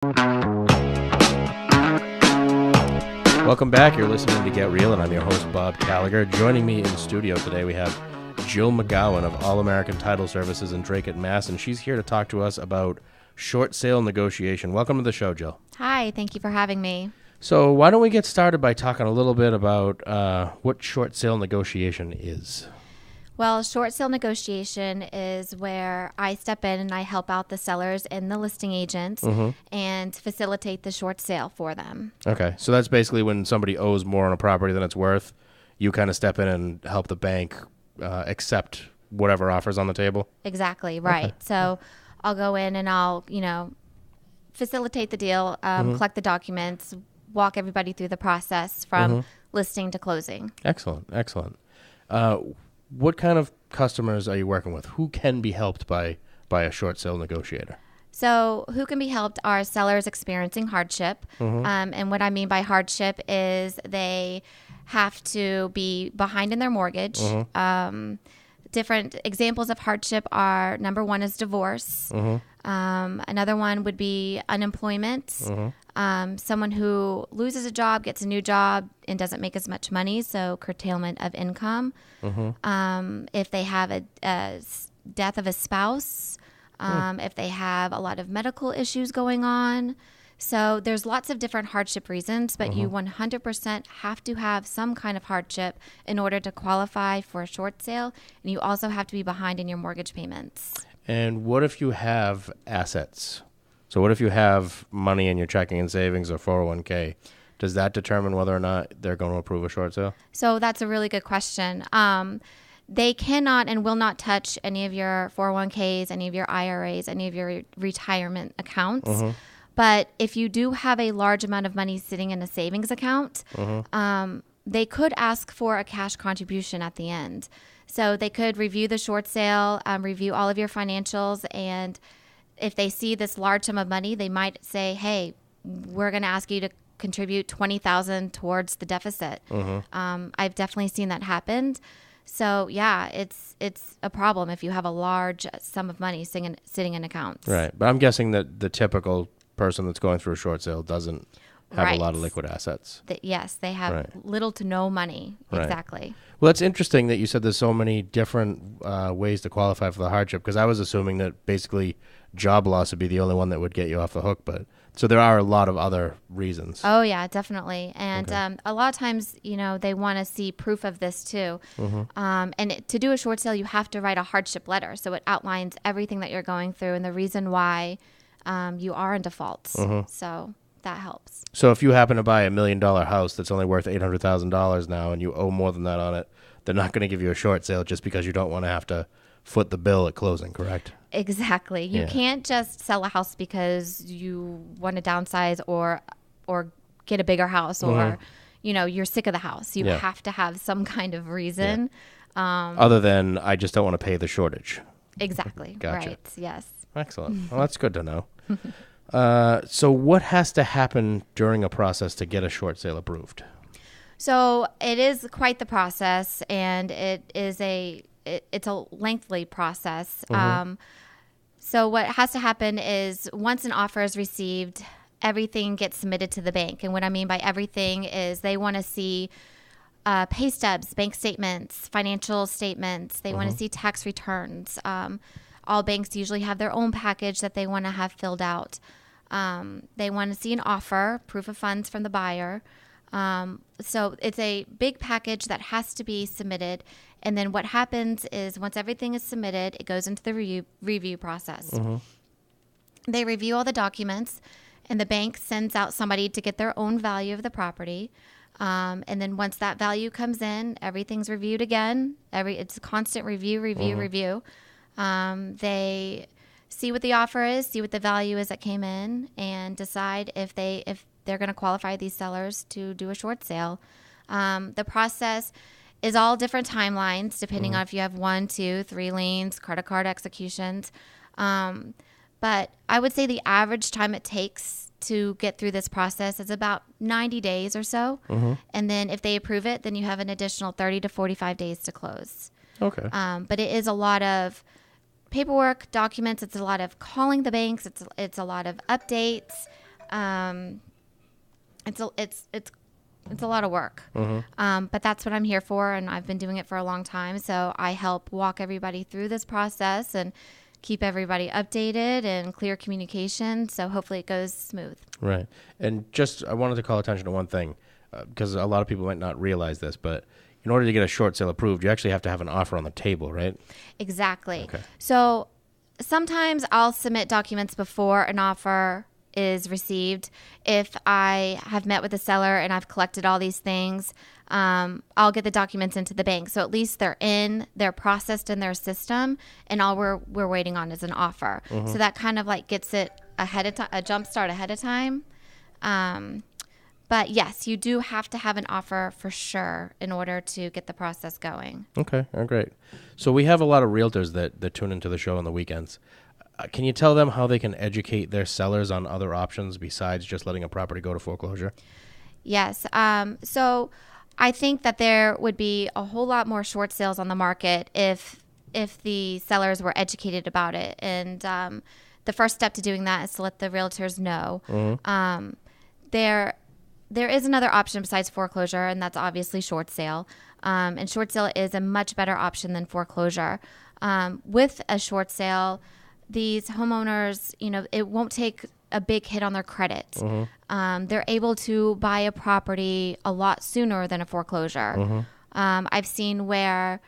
Welcome back. You're listening to Get Real, and I'm your host, Bob Gallagher. Joining me in studio today, we have Jill McGowan of All American Title Services in Drake, Mass., and she's here to talk to us about short sale negotiation. Welcome to the show, Jill. Hi, thank you for having me. So why don't we get started by talking a little bit about what short sale negotiation is? Well, short sale negotiation is where I step in and I help out the sellers and the listing agents and facilitate the short sale for them. Okay, so that's basically when somebody owes more on a property than it's worth, you kind of step in and help the bank accept whatever offers on the table? Exactly, right. Okay. So I'll go in and I'll, facilitate the deal, collect the documents, walk everybody through the process from listing to closing. Excellent. What kind of customers are you working with? Who can be helped by a short sale negotiator? So who can be helped are sellers experiencing hardship. And what I mean by hardship is they have to be behind in their mortgage. Different examples of hardship are, number one is divorce. Another one would be unemployment. Someone who loses a job, gets a new job, and doesn't make as much money, so curtailment of income. If they have a death of a spouse, if they have a lot of medical issues going on. So there's lots of different hardship reasons, but you 100% have to have some kind of hardship in order to qualify for a short sale, and you also have to be behind in your mortgage payments. And what if you have assets? So what if you have money in your checking and savings or 401k? Does that determine whether or not they're going to approve a short sale? So that's a really good question. They cannot and will not touch any of your 401ks, any of your IRAs, any of your retirement accounts. But if you do have a large amount of money sitting in a savings account, they could ask for a cash contribution at the end. So they could review the short sale, review all of your financials, and if they see this large sum of money, they might say, hey, we're going to ask you to contribute $20,000 towards the deficit. I've definitely seen that happen. So, yeah, it's a problem if you have a large sum of money sitting in accounts. Right. But I'm guessing that the typical person that's going through a short sale doesn't have a lot of liquid assets. Yes, they have little to no money. Right. Exactly. Well, it's interesting that you said there's so many different ways to qualify for the hardship, because I was assuming that basically job loss would be the only one that would get you off the hook. But so there are a lot of other reasons. Oh, yeah, definitely. And a lot of times, they want to see proof of this too. And to do a short sale, you have to write a hardship letter. So it outlines everything that you're going through and the reason why you are in default. So that helps. So if you happen to buy $1 million house that's only worth $800,000 now and you owe more than that on it, they're not going to give you a short sale just because you don't want to have to foot the bill at closing, correct? Exactly. You can't just sell a house because you want to downsize or get a bigger house or, you're sick of the house. You have to have some kind of reason. Other than, I just don't want to pay the shortage. Exactly. Gotcha. Right. Yes. Excellent. Well, that's good to know. So what has to happen during a process to get a short sale approved? So it is quite the process, and it's a lengthy process. So what has to happen is once an offer is received, everything gets submitted to the bank. And what I mean by everything is they want to see pay stubs, bank statements, financial statements. They want to see tax returns. All banks usually have their own package that they want to have filled out. They want to see an offer, proof of funds from the buyer. So it's a big package that has to be submitted. And then what happens is once everything is submitted, it goes into the review process. They review all the documents, and the bank sends out somebody to get their own value of the property. And then once that value comes in, everything's reviewed again. It's a constant review. They see what the offer is, see what the value is that came in, and decide if they're going to qualify these sellers to do a short sale. The process is all different timelines depending on if you have 1, 2, 3 liens, credit card executions. But I would say the average time it takes to get through this process is about 90 days or so. And then if they approve it, then you have an additional 30 to 45 days to close. Okay. But it is a lot of paperwork, documents. It's a lot of calling the banks. It's a lot of updates. It's a lot of work. But that's what I'm here for, and I've been doing it for a long time. So I help walk everybody through this process and keep everybody updated and clear communication. So hopefully it goes smooth. Right. And I wanted to call attention to one thing, because a lot of people might not realize this, but in order to get a short sale approved, you actually have to have an offer on the table, right? Exactly. Okay. So sometimes I'll submit documents before an offer is received. If I have met with the seller and I've collected all these things, I'll get the documents into the bank. So at least they're processed in their system, and all we're waiting on is an offer. So that kind of like gets it ahead of time, a jump start ahead of time. But yes, you do have to have an offer for sure in order to get the process going. Okay, great. So we have a lot of realtors that tune into the show on the weekends. Can you tell them how they can educate their sellers on other options besides just letting a property go to foreclosure? Yes. So I think that there would be a whole lot more short sales on the market if the sellers were educated about it. And the first step to doing that is to let the realtors know. There is another option besides foreclosure, and that's obviously short sale. And short sale is a much better option than foreclosure. With a short sale, these homeowners, it won't take a big hit on their credit. They're able to buy a property a lot sooner than a foreclosure. I've seen where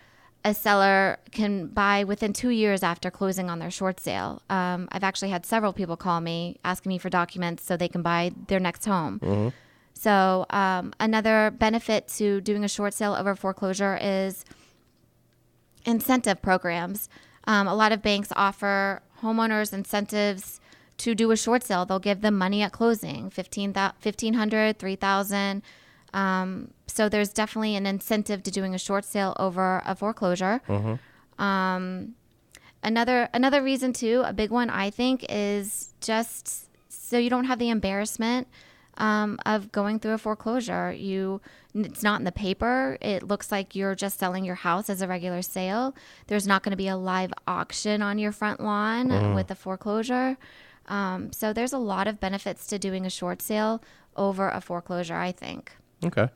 a seller can buy within 2 years after closing on their short sale. I've actually had several people call me asking me for documents so they can buy their next home. So another benefit to doing a short sale over foreclosure is incentive programs. A lot of banks offer homeowners incentives to do a short sale. They'll give them money at closing, $1,500, $3,000. So there's definitely an incentive to doing a short sale over a foreclosure. Another reason too, a big one I think, is just so you don't have the embarrassment of going through a foreclosure. It's not in the paper. It looks like you're just selling your house as a regular sale. There's not going to be a live auction on your front lawn with a foreclosure. So there's a lot of benefits to doing a short sale over a foreclosure, I think. Okay.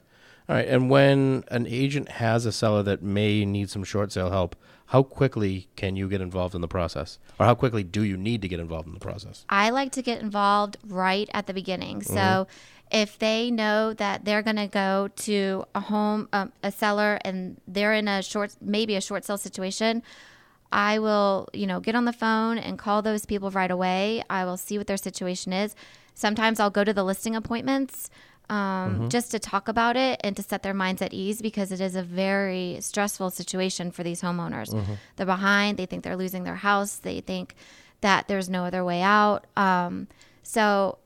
All right. And when an agent has a seller that may need some short sale help, how quickly can you get involved in the process? Or how quickly do you need to get involved in the process? I like to get involved right at the beginning. So if they know that they're going to go to a home, a seller, and they're in maybe a short sale situation, I will, get on the phone and call those people right away. I will see what their situation is. Sometimes I'll go to the listing appointments just to talk about it and to set their minds at ease, because it is a very stressful situation for these homeowners. They're behind. They think they're losing their house. They think that there's no other way out. So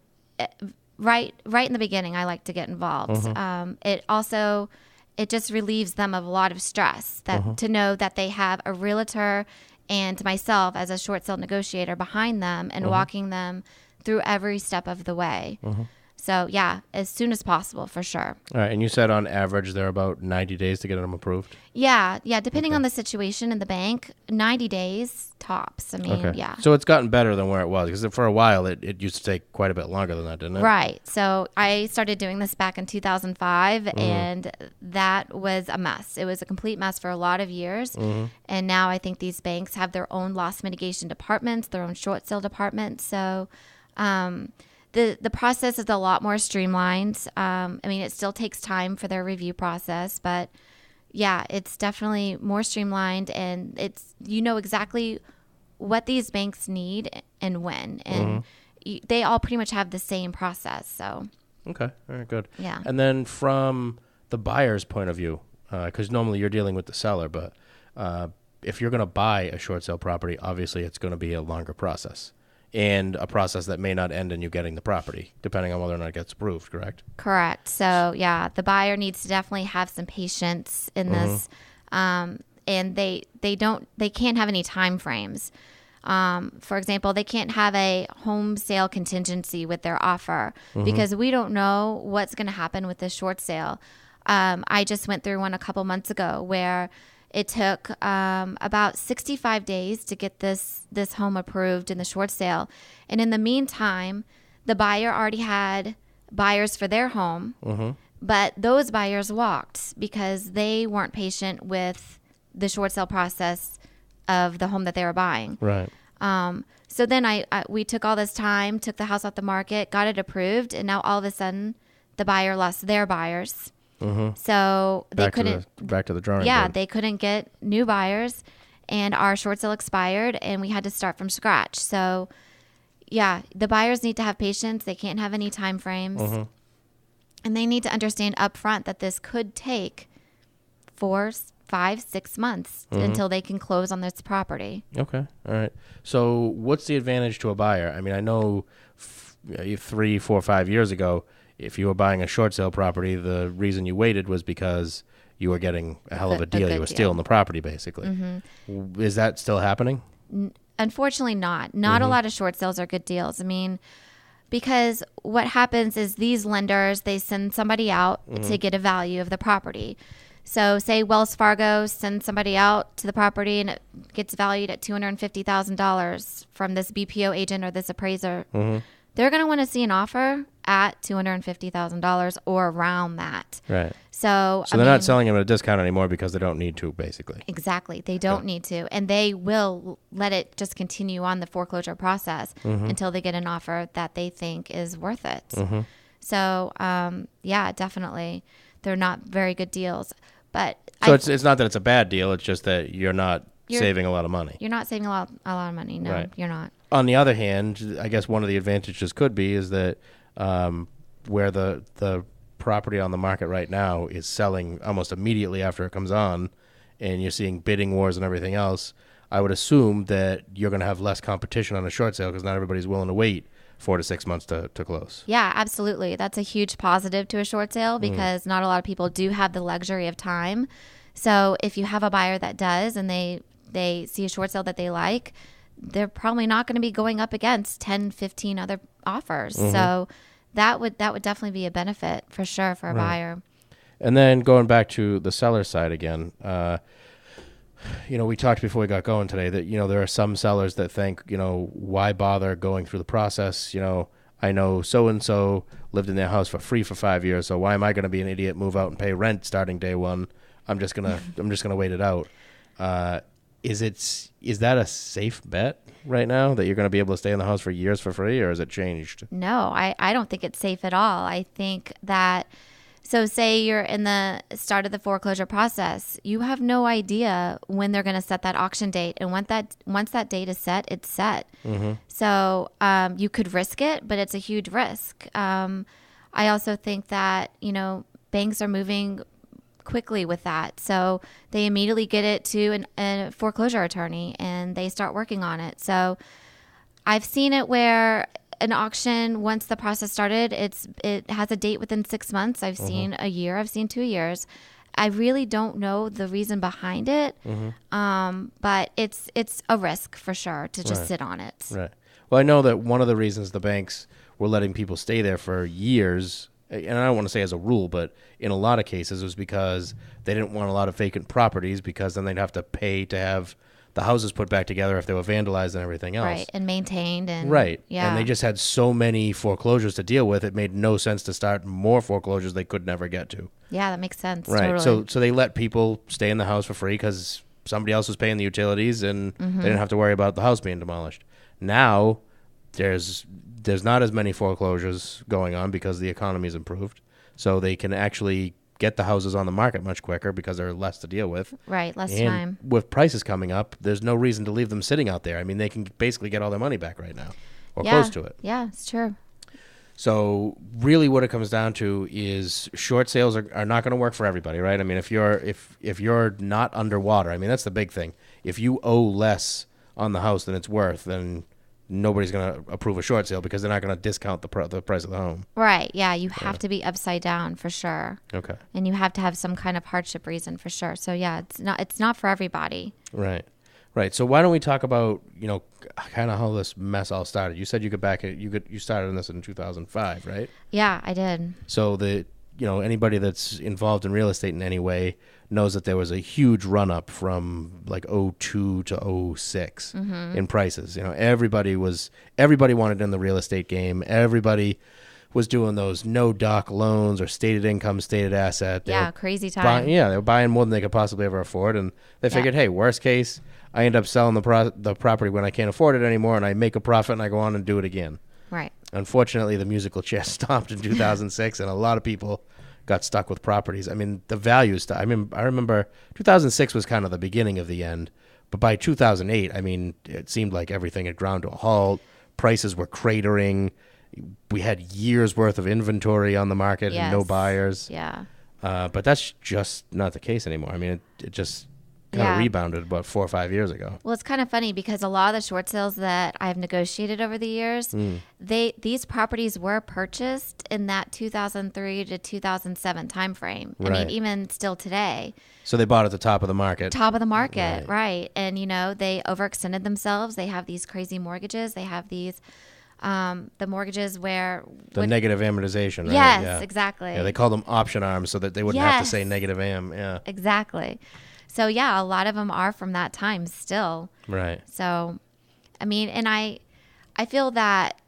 right in the beginning, I like to get involved. It just relieves them of a lot of stress to know that they have a realtor and myself as a short sale negotiator behind them and walking them through every step of the way. So yeah, as soon as possible, for sure. All right. And you said on average they're about 90 days to get them approved? Yeah. Depending on the situation in the bank, 90 days tops. I mean, yeah. So it's gotten better than where it was, because for a while it used to take quite a bit longer than that, didn't it? Right. So I started doing this back in 2005, and that was a mess. It was a complete mess for a lot of years. And now I think these banks have their own loss mitigation departments, their own short sale departments. So the process is a lot more streamlined. It still takes time for their review process, but yeah, it's definitely more streamlined, and it's, exactly what these banks need and when, and they all pretty much have the same process. So. Okay. All right, good. Yeah. And then from the buyer's point of view, because normally you're dealing with the seller, but if you're going to buy a short sale property, obviously it's going to be a longer process, and a process that may not end in you getting the property, depending on whether or not it gets approved, correct? Correct. So, yeah, the buyer needs to definitely have some patience in this, and they can't have any time frames. For example, they can't have a home sale contingency with their offer because we don't know what's going to happen with this short sale. I just went through one a couple months ago where it took about 65 days to get this home approved in the short sale. And in the meantime, the buyer already had buyers for their home, but those buyers walked because they weren't patient with the short sale process of the home that they were buying. Right. So then we took all this time, took the house off the market, got it approved, and now all of a sudden the buyer lost their buyers. So they couldn't back to the drawing board. they couldn't get new buyers, and our short sale expired, and we had to start from scratch. So yeah, the buyers need to have patience. They can't have any time frames. And they need to understand up front that this could take 4, 5, 6 months until they can close on this property. Okay. All right. So what's the advantage to a buyer? I mean, I know 3, 4, 5 years ago, if you were buying a short sale property, the reason you waited was because you were getting a hell of a deal. You were stealing the property, basically. Is that still happening? Unfortunately not. Not a lot of short sales are good deals. I mean, because what happens is these lenders, they send somebody out to get a value of the property. So say Wells Fargo sends somebody out to the property and it gets valued at $250,000 from this BPO agent or this appraiser. They're going to want to see an offer at $250,000 or around that. Right. So they're not selling them at a discount anymore because they don't need to, basically. Exactly. They don't need to. And they will let it just continue on the foreclosure process until they get an offer that they think is worth it. So, yeah, definitely. They're not very good deals. But so it's not that it's a bad deal. It's just that you're not saving a lot of money. You're not saving a lot of money. No, right. You're not. On the other hand, I guess one of the advantages could be is that where the property on the market right now is selling almost immediately after it comes on, and you're seeing bidding wars and everything else, I would assume that you're going to have less competition on a short sale because not everybody's willing to wait 4 to 6 months to close. Yeah, absolutely. That's a huge positive to a short sale because not a lot of people do have the luxury of time. So if you have a buyer that does and they see a short sale that they like, they're probably not going to be going up against 10, 15 other offers. So that would definitely be a benefit for sure for a buyer. And then going back to the seller side again, we talked before we got going today that, there are some sellers that think, why bother going through the process? I know so-and-so lived in their house for free for 5 years. So why am I going to be an idiot, move out and pay rent starting day one? I'm just going to wait it out. Is that a safe bet right now that you're going to be able to stay in the house for years for free, or has it changed? No, I don't think it's safe at all. I think that, so say you're in the start of the foreclosure process, you have no idea when they're going to set that auction date. And once that date is set, it's set. So you could risk it, but it's a huge risk. I also think that, banks are moving quickly with that. So they immediately get it to a foreclosure attorney and they start working on it. So I've seen it where an auction, once the process started, it has a date within 6 months. I've seen a year. I've seen 2 years. I really don't know the reason behind it, but it's a risk for sure to just sit on it. Right. Well, I know that one of the reasons the banks were letting people stay there for years, and I don't want to say as a rule, but in a lot of cases, it was because they didn't want a lot of vacant properties because then they'd have to pay to have the houses put back together if they were vandalized and everything else. Right, and maintained. And right. Yeah. And they just had so many foreclosures to deal with, it made no sense to start more foreclosures they could never get to. Yeah, that makes sense. Right. Totally. So they let people stay in the house for free because somebody else was paying the utilities and they didn't have to worry about the house being demolished. Now there's not as many foreclosures going on because the economy's improved. So they can actually get the houses on the market much quicker because there are less to deal with. Right, less and time. With prices coming up, there's no reason to leave them sitting out there. I mean, they can basically get all their money back right now or close to it. Yeah, it's true. So really what it comes down to is short sales are not going to work for everybody, right? I mean, if you're not underwater, I mean, that's the big thing. If you owe less on the house than it's worth, then nobody's going to approve a short sale because they're not going to discount the price of the home. Right. Yeah. You have to be upside down for sure. Okay. And you have to have some kind of hardship reason for sure. So yeah, it's not for everybody. Right. Right. So why don't we talk about, kind of how this mess all started? You said you started in this in 2005, right? Yeah, I did. So anybody that's involved in real estate in any way knows that there was a huge run up from like '02 to '06 in prices. Everybody wanted in the real estate game. Everybody was doing those no doc loans or stated income, stated asset. Crazy time. They were buying more than they could possibly ever afford, and they figured, hey, worst case, I end up selling the property when I can't afford it anymore, and I make a profit, and I go on and do it again. Right. Unfortunately, the musical chair stopped in 2006, and a lot of people got stuck with properties. I mean, the values. I remember 2006 was kind of the beginning of the end, but by 2008, I mean, it seemed like everything had ground to a halt. Prices were cratering. We had years worth of inventory on the market and no buyers. Yeah. But that's just not the case anymore. I mean, it just kind of rebounded about 4 or 5 years ago. Well, it's kind of funny because a lot of the short sales that I've negotiated over the years, these properties were purchased in that 2003 to 2007 timeframe. Right. I mean, even still today. So they bought at the top of the market. Top of the market, right. And, they overextended themselves. They have these crazy mortgages. They have these... the mortgages where... The negative amortization, right? Yes, exactly. Yeah, they call them option arms so that they wouldn't have to say negative am. Yeah. Exactly. So, a lot of them are from that time still. Right. So, I mean, and I feel that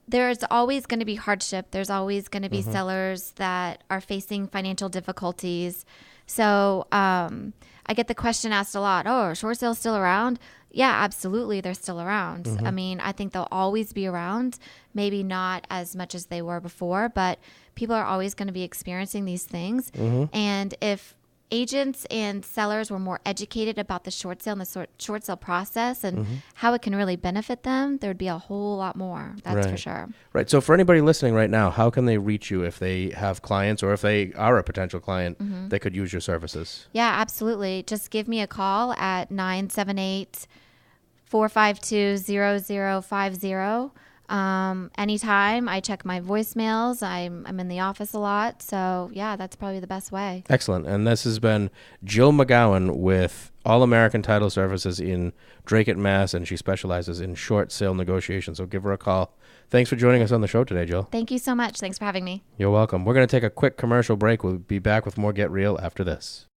there's always going to be hardship. There's always going to be sellers that are facing financial difficulties. So, I get the question asked a lot, are short sales still around? Yeah, absolutely. They're still around. I mean, I think they'll always be around, maybe not as much as they were before, but people are always going to be experiencing these things. And if agents and sellers were more educated about the short sale and the short sale process and how it can really benefit them, there'd be a whole lot more. That's for sure. Right. So for anybody listening right now, how can they reach you if they have clients or if they are a potential client that could use your services? Yeah, absolutely. Just give me a call at 978-452-0050. Anytime. I check my voicemails. I'm in the office a lot. So, that's probably the best way. Excellent. And this has been Jill McGowan with All American Title Services in Drake, Mass., and she specializes in short sale negotiations. So give her a call. Thanks for joining us on the show today, Jill. Thank you so much. Thanks for having me. You're welcome. We're going to take a quick commercial break. We'll be back with more Get Real after this.